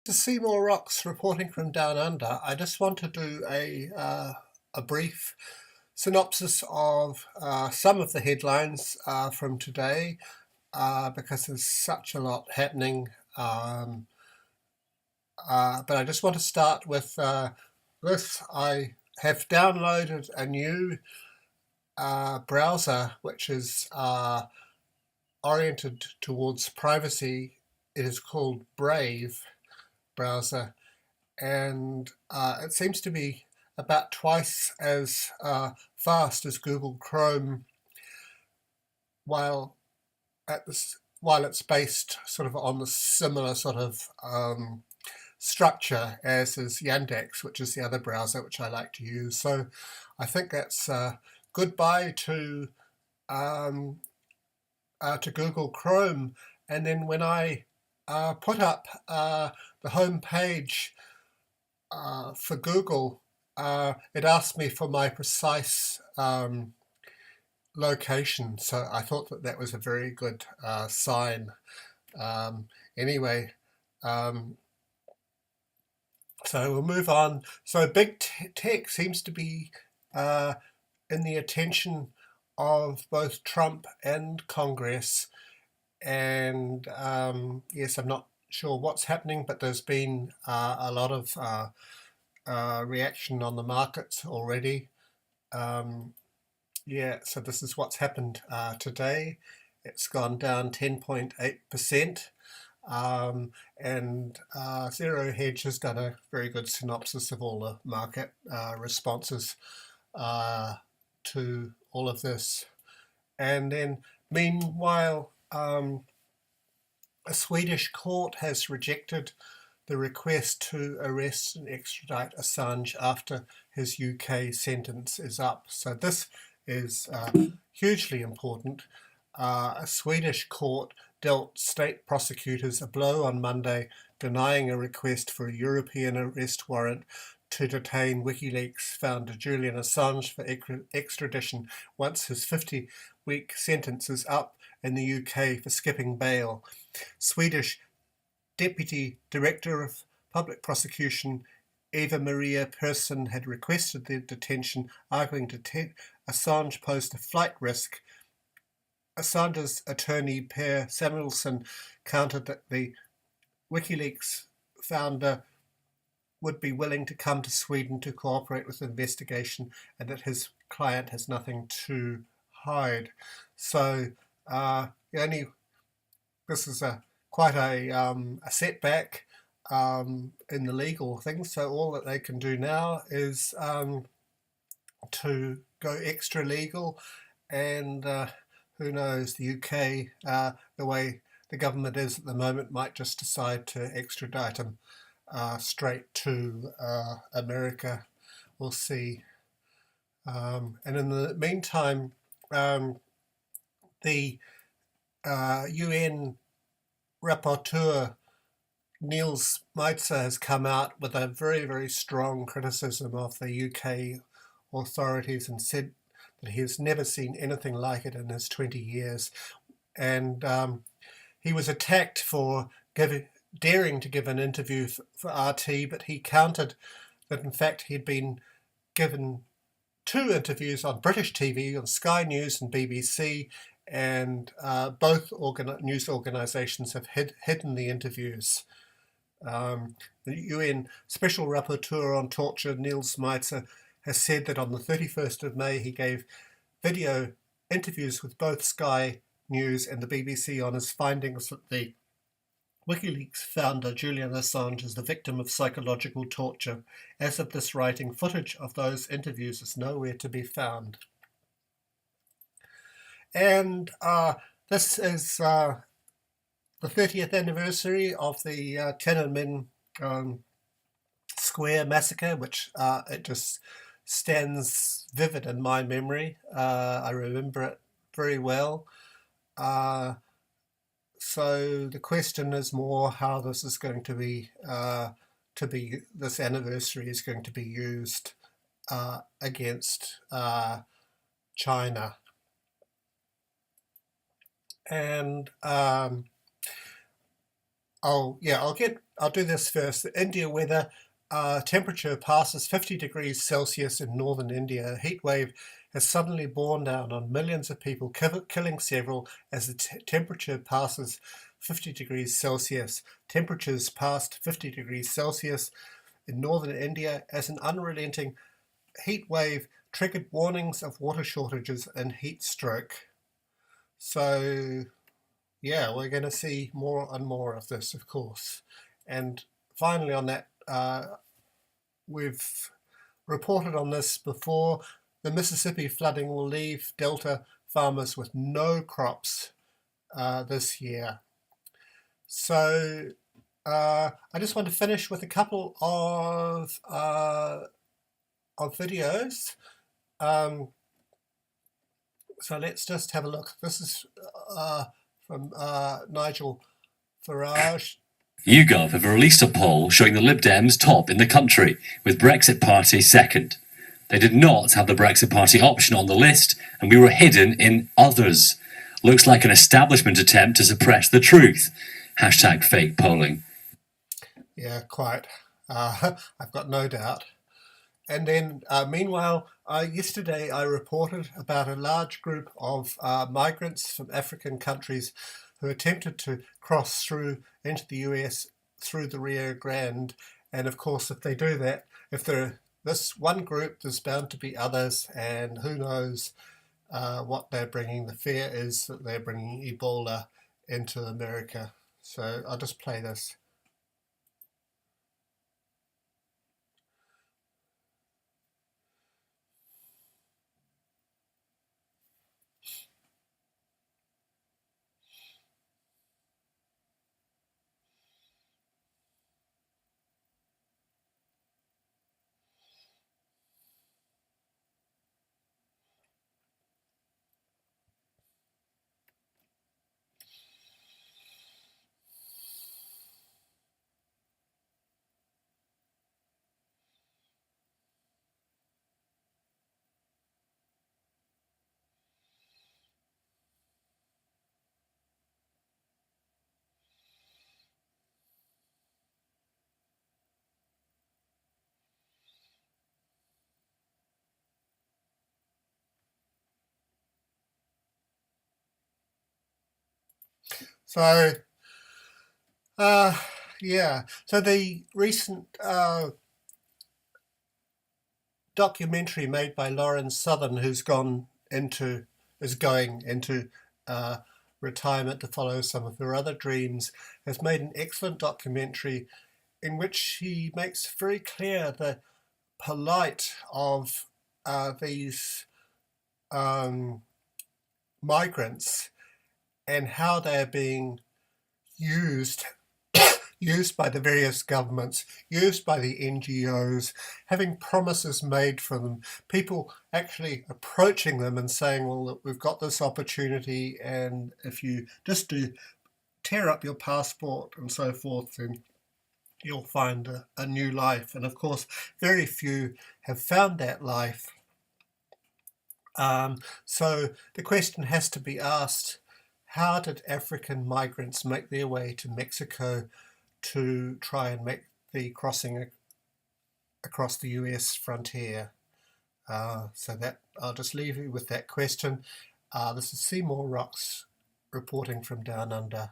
To Seymour Rocks reporting from Down Under. I just want to do a brief synopsis of some of the headlines from today because there's such a lot happening. But I just want to start with this. I have downloaded a new browser which is oriented towards privacy. It is called Brave browser, and it seems to be about twice as fast as Google Chrome, while while it's based sort of on the similar sort of structure as is Yandex, which is the other browser which I like to use. So I think that's goodbye to Google Chrome. And then when I put up the home page for Google, it asked me for my precise location. So I thought that that was a very good sign. Anyway, so we'll move on. So big tech seems to be in the attention of both Trump and Congress. And yes, I'm not sure what's happening, but there's been a lot of reaction on the markets already. Yeah, so this is what's happened today. It's gone down 10.8%. And Zero Hedge has done a very good synopsis of all the market responses to all of this. And then, meanwhile, a Swedish court has rejected the request to arrest and extradite Assange after his UK sentence is up. So this is hugely important. A Swedish court dealt state prosecutors a blow on Monday, denying a request for a European arrest warrant to detain WikiLeaks founder Julian Assange for extradition once his 50-week sentence is up in the UK for skipping bail. Swedish Deputy Director of Public Prosecution Eva Maria Persson had requested the detention, arguing Assange posed a flight risk. Assange's attorney Per Samuelsson countered that the WikiLeaks founder would be willing to come to Sweden to cooperate with the investigation and that his client has nothing to hide. So this is quite a setback in the legal thing. So all that they can do now is to go extra legal, and who knows, the UK, the way the government is at the moment, might just decide to extradite him straight to America. We'll see. And in the meantime, the UN rapporteur Niels Meitzer has come out with a very, very strong criticism of the UK authorities and said that he has never seen anything like it in his 20 years. And he was attacked for daring to give an interview for RT, but he countered that in fact he'd been given 2 interviews on British TV, on Sky News and BBC, and both news organisations have hidden the interviews. The UN Special Rapporteur on Torture, Niels Meitzer, has said that on the 31st of May he gave video interviews with both Sky News and the BBC on his findings that the WikiLeaks founder Julian Assange is the victim of psychological torture. As of this writing, footage of those interviews is nowhere to be found. And this is the 30th anniversary of the Tiananmen Square massacre, which it just stands vivid in my memory. I remember it very well. So the question is more how this is going to be, this anniversary is going to be used against China. And I'll I'll do this first. The India weather, temperature passes 50 degrees Celsius in northern India. A heat wave has suddenly borne down on millions of people, killing several as the temperature passes 50 degrees Celsius. Temperatures passed 50 degrees Celsius in northern India as an unrelenting heat wave triggered warnings of water shortages and heat stroke. So, yeah, we're going to see more and more of this, of course. And finally on that, we've reported on this before. The Mississippi flooding will leave Delta farmers with no crops this year. So I just want to finish with a couple of videos. So let's just have a look. This is from Nigel Farage. YouGov have released a poll showing the Lib Dems top in the country, with Brexit Party second. They did not have the Brexit Party option on the list, and we were hidden in others. Looks like an establishment attempt to suppress the truth. Hashtag fake polling. Yeah, quite. I've got no doubt. And then, meanwhile, yesterday I reported about a large group of migrants from African countries who attempted to cross through into the US through the Rio Grande. And of course, if they do that, if they're this one group, there's bound to be others, and who knows what they're bringing. The fear is that they're bringing Ebola into America. So I'll just play this. So, yeah. So the recent documentary made by Lauren Southern, who's going into retirement to follow some of her other dreams, has made an excellent documentary in which she makes very clear the plight of these migrants and how they're being used by the various governments, used by the NGOs, having promises made for them, people actually approaching them and saying, well, look, we've got this opportunity, and if you just do tear up your passport and so forth, then you'll find a new life. And of course, very few have found that life. So the question has to be asked, how did African migrants make their way to Mexico to try and make the crossing across the US frontier? So that I'll just leave you with that question. This is Seymour Rocks reporting from Down Under.